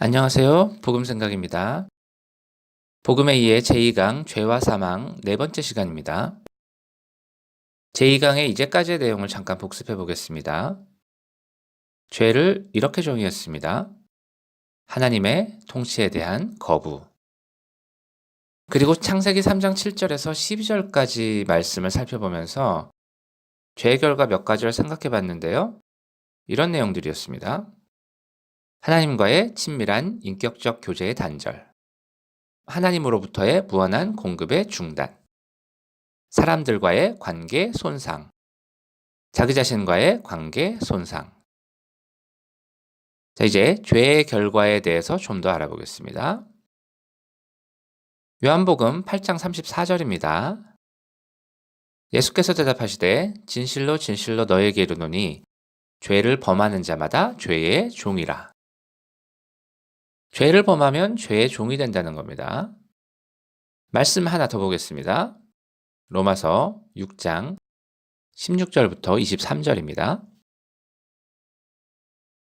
안녕하세요. 복음생각입니다. 복음에 의해 제2강 죄와 사망 네 번째 시간입니다. 제2강의 이제까지의 내용을 잠깐 복습해 보겠습니다. 죄를 이렇게 정의했습니다. 하나님의 통치에 대한 거부. 그리고 창세기 3장 7절에서 12절까지 말씀을 살펴보면서 죄의 결과 몇 가지를 생각해 봤는데요. 이런 내용들이었습니다. 하나님과의 친밀한 인격적 교제의 단절. 하나님으로부터의 무한한 공급의 중단. 사람들과의 관계 손상. 자기 자신과의 관계 손상. 자, 이제 죄의 결과에 대해서 좀 더 알아보겠습니다. 요한복음 8장 34절입니다. 예수께서 대답하시되 진실로 진실로 너에게 이르노니 죄를 범하는 자마다 죄의 종이라. 죄를 범하면 죄의 종이 된다는 겁니다. 말씀 하나 더 보겠습니다. 로마서 6장 16절부터 23절입니다.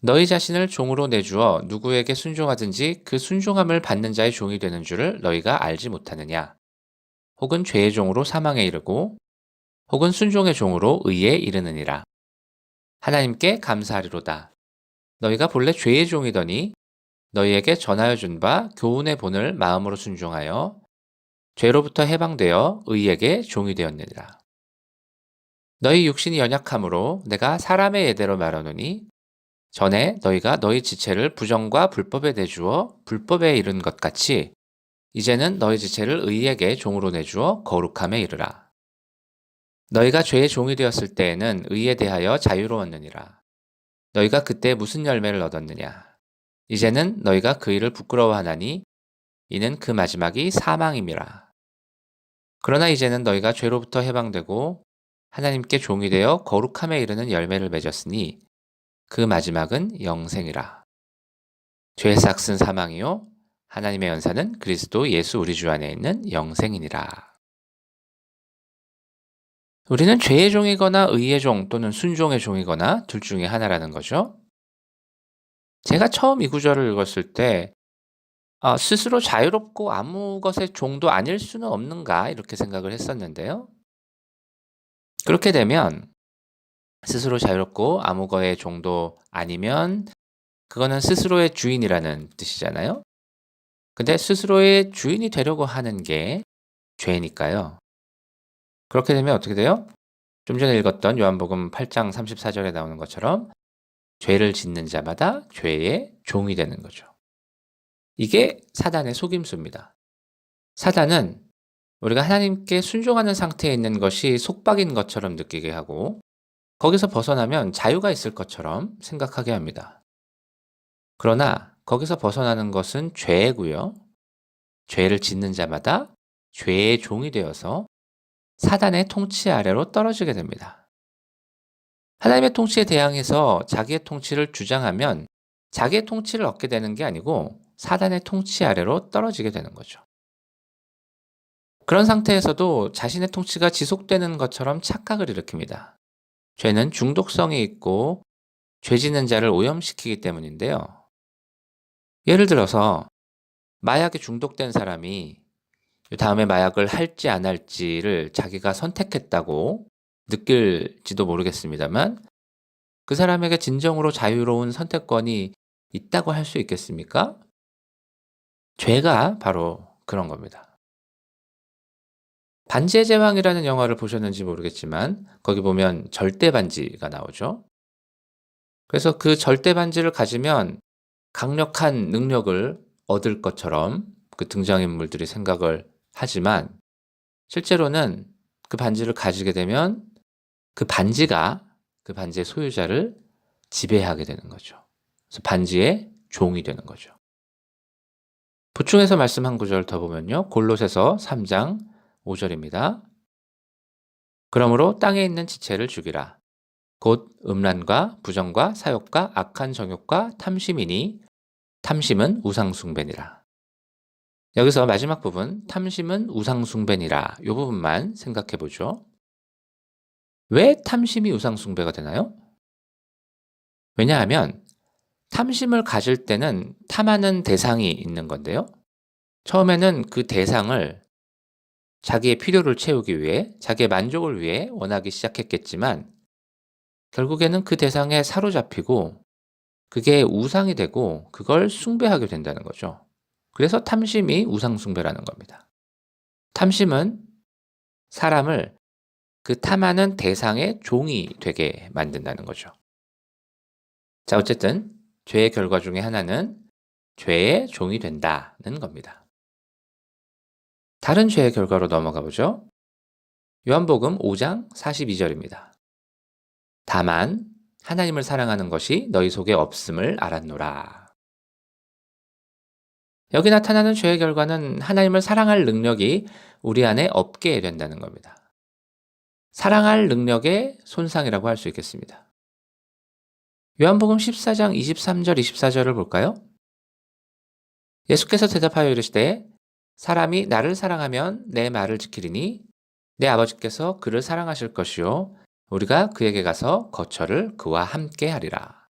너희 자신을 종으로 내주어 누구에게 순종하든지 그 순종함을 받는 자의 종이 되는 줄을 너희가 알지 못하느냐? 혹은 죄의 종으로 사망에 이르고 혹은 순종의 종으로 의에 이르느니라. 하나님께 감사하리로다. 너희가 본래 죄의 종이더니 너희에게 전하여 준 바 교훈의 본을 마음으로 순종하여 죄로부터 해방되어 의에게 종이 되었느니라. 너희 육신이 연약함으로 내가 사람의 예대로 말하노니 전에 너희가 너희 지체를 부정과 불법에 내주어 불법에 이른 것 같이 이제는 너희 지체를 의에게 종으로 내주어 거룩함에 이르라. 너희가 죄의 종이 되었을 때에는 의에 대하여 자유로웠느니라. 너희가 그때 무슨 열매를 얻었느냐? 이제는 너희가 그 일을 부끄러워하나니 이는 그 마지막이 사망임이라. 그러나 이제는 너희가 죄로부터 해방되고 하나님께 종이 되어 거룩함에 이르는 열매를 맺었으니 그 마지막은 영생이라. 죄의 삭은 사망이요 하나님의 연사는 그리스도 예수 우리 주 안에 있는 영생이니라. 우리는 죄의 종이거나 의의 종 또는 순종의 종이거나 둘 중에 하나라는 거죠. 제가 처음 이 구절을 읽었을 때 스스로 자유롭고 아무 것의 종도 아닐 수는 없는가 이렇게 생각을 했었는데요. 그렇게 되면 스스로 자유롭고 아무 거의 종도 아니면 그거는 스스로의 주인이라는 뜻이잖아요. 근데 스스로의 주인이 되려고 하는 게 죄니까요. 그렇게 되면 어떻게 돼요? 좀 전에 읽었던 요한복음 8장 34절에 나오는 것처럼 죄를 짓는 자마다 죄의 종이 되는 거죠. 이게 사단의 속임수입니다. 사단은 우리가 하나님께 순종하는 상태에 있는 것이 속박인 것처럼 느끼게 하고 거기서 벗어나면 자유가 있을 것처럼 생각하게 합니다. 그러나 거기서 벗어나는 것은 죄고요. 죄를 짓는 자마다 죄의 종이 되어서 사단의 통치 아래로 떨어지게 됩니다. 하나님의 통치에 대항해서 자기의 통치를 주장하면 자기의 통치를 얻게 되는 게 아니고 사단의 통치 아래로 떨어지게 되는 거죠. 그런 상태에서도 자신의 통치가 지속되는 것처럼 착각을 일으킵니다. 죄는 중독성이 있고 죄 짓는 자를 오염시키기 때문인데요. 예를 들어서 마약에 중독된 사람이 다음에 마약을 할지 안 할지를 자기가 선택했다고 느낄지도 모르겠습니다만 그 사람에게 진정으로 자유로운 선택권이 있다고 할 수 있겠습니까? 죄가 바로 그런 겁니다. 반지의 제왕이라는 영화를 보셨는지 모르겠지만 거기 보면 절대 반지가 나오죠. 그래서 그 절대 반지를 가지면 강력한 능력을 얻을 것처럼 그 등장인물들이 생각을 하지만 실제로는 그 반지를 가지게 되면 그 반지가 그 반지의 소유자를 지배하게 되는 거죠. 그래서 반지의 종이 되는 거죠. 보충해서 말씀 한 구절 더 보면요. 골로새서 3장 5절입니다. 그러므로 땅에 있는 지체를 죽이라. 곧 음란과 부정과 사욕과 악한 정욕과 탐심이니 탐심은 우상숭배니라. 여기서 마지막 부분 탐심은 우상숭배니라 이 부분만 생각해 보죠. 왜 탐심이 우상숭배가 되나요? 왜냐하면 탐심을 가질 때는 탐하는 대상이 있는 건데요. 처음에는 그 대상을 자기의 필요를 채우기 위해, 자기의 만족을 위해 원하기 시작했겠지만 결국에는 그 대상에 사로잡히고 그게 우상이 되고 그걸 숭배하게 된다는 거죠. 그래서 탐심이 우상 숭배라는 겁니다. 탐심은 사람을 그 탐하는 대상의 종이 되게 만든다는 거죠. 자, 어쨌든 죄의 결과 중에 하나는 죄의 종이 된다는 겁니다. 다른 죄의 결과로 넘어가 보죠. 요한복음 5장 42절입니다. 다만 하나님을 사랑하는 것이 너희 속에 없음을 알았노라. 여기 나타나는 죄의 결과는 하나님을 사랑할 능력이 우리 안에 없게 된다는 겁니다. 사랑할 능력의 손상이라고 할 수 있겠습니다. 요한복음 14장 23절 24절을 볼까요? 예수께서 대답하여 이르시되 사람이 나를 사랑하면 내 말을 지키리니 내 아버지께서 그를 사랑하실 것이요 우리가 그에게 가서 거처를 그와 함께 하리라.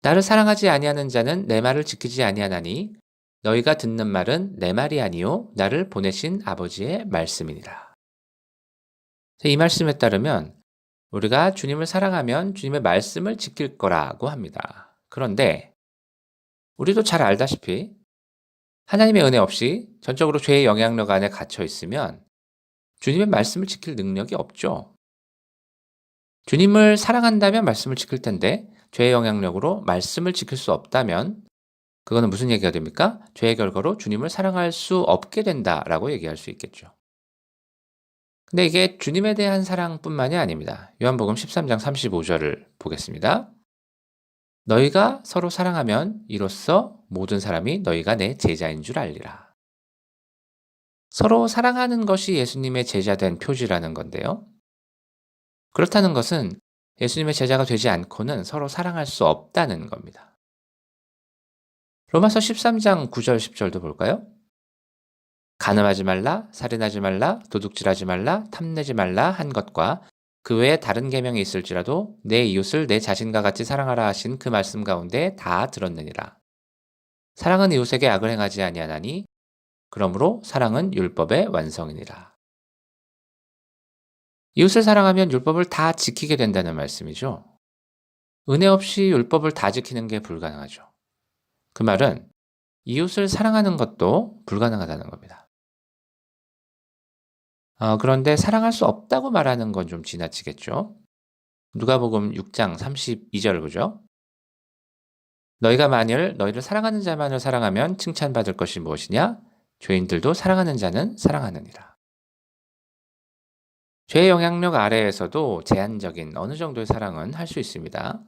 나를 사랑하지 아니하는 자는 내 말을 지키지 아니하나니 너희가 듣는 말은 내 말이 아니요 나를 보내신 아버지의 말씀이니라. 이 말씀에 따르면 우리가 주님을 사랑하면 주님의 말씀을 지킬 거라고 합니다. 그런데 우리도 잘 알다시피 하나님의 은혜 없이 전적으로 죄의 영향력 안에 갇혀 있으면 주님의 말씀을 지킬 능력이 없죠. 주님을 사랑한다면 말씀을 지킬 텐데 죄의 영향력으로 말씀을 지킬 수 없다면 그거는 무슨 얘기가 됩니까? 죄의 결과로 주님을 사랑할 수 없게 된다라고 얘기할 수 있겠죠. 근데 이게 주님에 대한 사랑뿐만이 아닙니다. 요한복음 13장 35절을 보겠습니다. 너희가 서로 사랑하면 이로써 모든 사람이 너희가 내 제자인 줄 알리라. 서로 사랑하는 것이 예수님의 제자된 표지라는 건데요. 그렇다는 것은 예수님의 제자가 되지 않고는 서로 사랑할 수 없다는 겁니다. 로마서 13장 9절 10절도 볼까요? 간음하지 말라, 살인하지 말라, 도둑질하지 말라, 탐내지 말라 한 것과 그 외에 다른 계명이 있을지라도 내 이웃을 내 자신과 같이 사랑하라 하신 그 말씀 가운데 다 들었느니라. 사랑은 이웃에게 악을 행하지 아니하나니 그러므로 사랑은 율법의 완성이니라. 이웃을 사랑하면 율법을 다 지키게 된다는 말씀이죠. 은혜 없이 율법을 다 지키는 게 불가능하죠. 그 말은 이웃을 사랑하는 것도 불가능하다는 겁니다. 그런데 사랑할 수 없다고 말하는 건 좀 지나치겠죠. 누가복음 6장 32절을 보죠. 너희가 만일 너희를 사랑하는 자만을 사랑하면 칭찬받을 것이 무엇이냐? 죄인들도 사랑하는 자는 사랑하느니라. 죄의 영향력 아래에서도 제한적인 어느 정도의 사랑은 할 수 있습니다.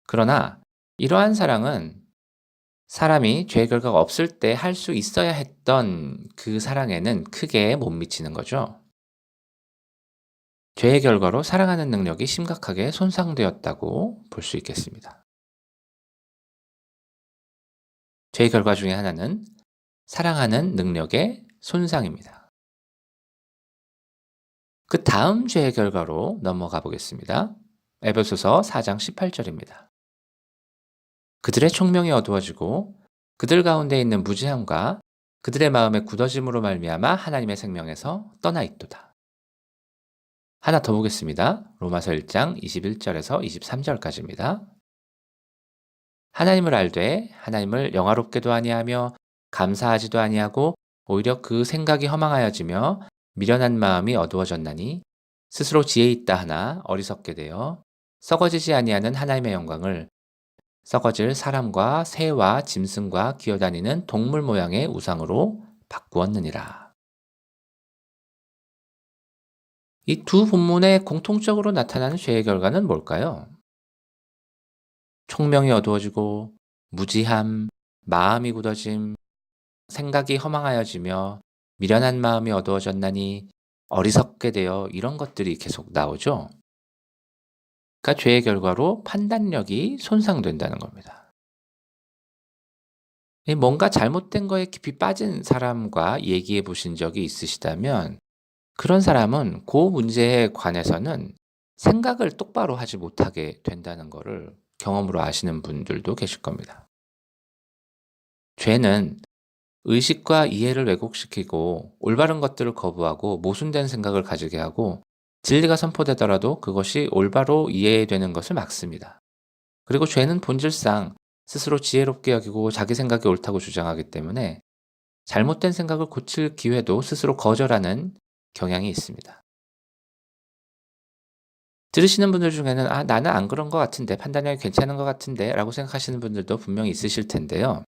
그러나 이러한 사랑은 사람이 죄의 결과가 없을 때 할 수 있어야 했던 그 사랑에는 크게 못 미치는 거죠. 죄의 결과로 사랑하는 능력이 심각하게 손상되었다고 볼 수 있겠습니다. 죄의 결과 중에 하나는 사랑하는 능력의 손상입니다. 그 다음 죄의 결과로 넘어가 보겠습니다. 에베소서 4장 18절입니다. 그들의 총명이 어두워지고 그들 가운데 있는 무지함과 그들의 마음의 굳어짐으로 말미암아 하나님의 생명에서 떠나 있도다. 하나 더 보겠습니다. 로마서 1장 21절에서 23절까지입니다. 하나님을 알되 하나님을 영화롭게도 아니하며 감사하지도 아니하고 오히려 그 생각이 허망하여지며 미련한 마음이 어두워졌나니 스스로 지혜 있다 하나 어리석게 되어 썩어지지 아니하는 하나님의 영광을 썩어질 사람과 새와 짐승과 기어다니는 동물 모양의 우상으로 바꾸었느니라. 이 두 본문에 공통적으로 나타나는 죄의 결과는 뭘까요? 총명이 어두워지고 무지함, 마음이 굳어짐, 생각이 허망하여지며 미련한 마음이 어두워졌나니 어리석게 되어 이런 것들이 계속 나오죠. 그러니까 죄의 결과로 판단력이 손상된다는 겁니다. 뭔가 잘못된 거에 깊이 빠진 사람과 얘기해 보신 적이 있으시다면 그런 사람은 그 문제에 관해서는 생각을 똑바로 하지 못하게 된다는 거를 경험으로 아시는 분들도 계실 겁니다. 죄는 의식과 이해를 왜곡시키고 올바른 것들을 거부하고 모순된 생각을 가지게 하고 진리가 선포되더라도 그것이 올바로 이해되는 것을 막습니다. 그리고 죄는 본질상 스스로 지혜롭게 여기고 자기 생각이 옳다고 주장하기 때문에 잘못된 생각을 고칠 기회도 스스로 거절하는 경향이 있습니다. 들으시는 분들 중에는 나는 안 그런 것 같은데, 판단력이 괜찮은 것 같은데 라고 생각하시는 분들도 분명히 있으실 텐데요.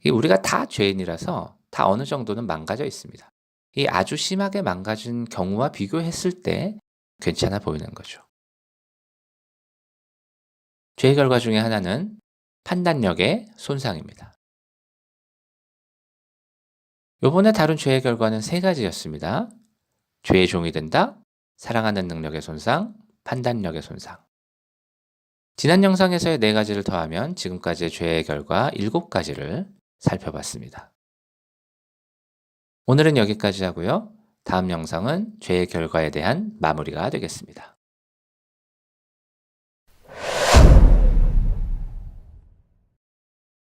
이 우리가 다 죄인이라서 다 어느 정도는 망가져 있습니다. 이 아주 심하게 망가진 경우와 비교했을 때 괜찮아 보이는 거죠. 죄의 결과 중에 하나는 판단력의 손상입니다. 요번에 다룬 죄의 결과는 세 가지였습니다. 죄의 종이 된다, 사랑하는 능력의 손상, 판단력의 손상. 지난 영상에서의 네 가지를 더하면 지금까지의 죄의 결과 7가지를 살펴봤습니다. 오늘은 여기까지 하고요. 다음 영상은 죄의 결과에 대한 마무리가 되겠습니다.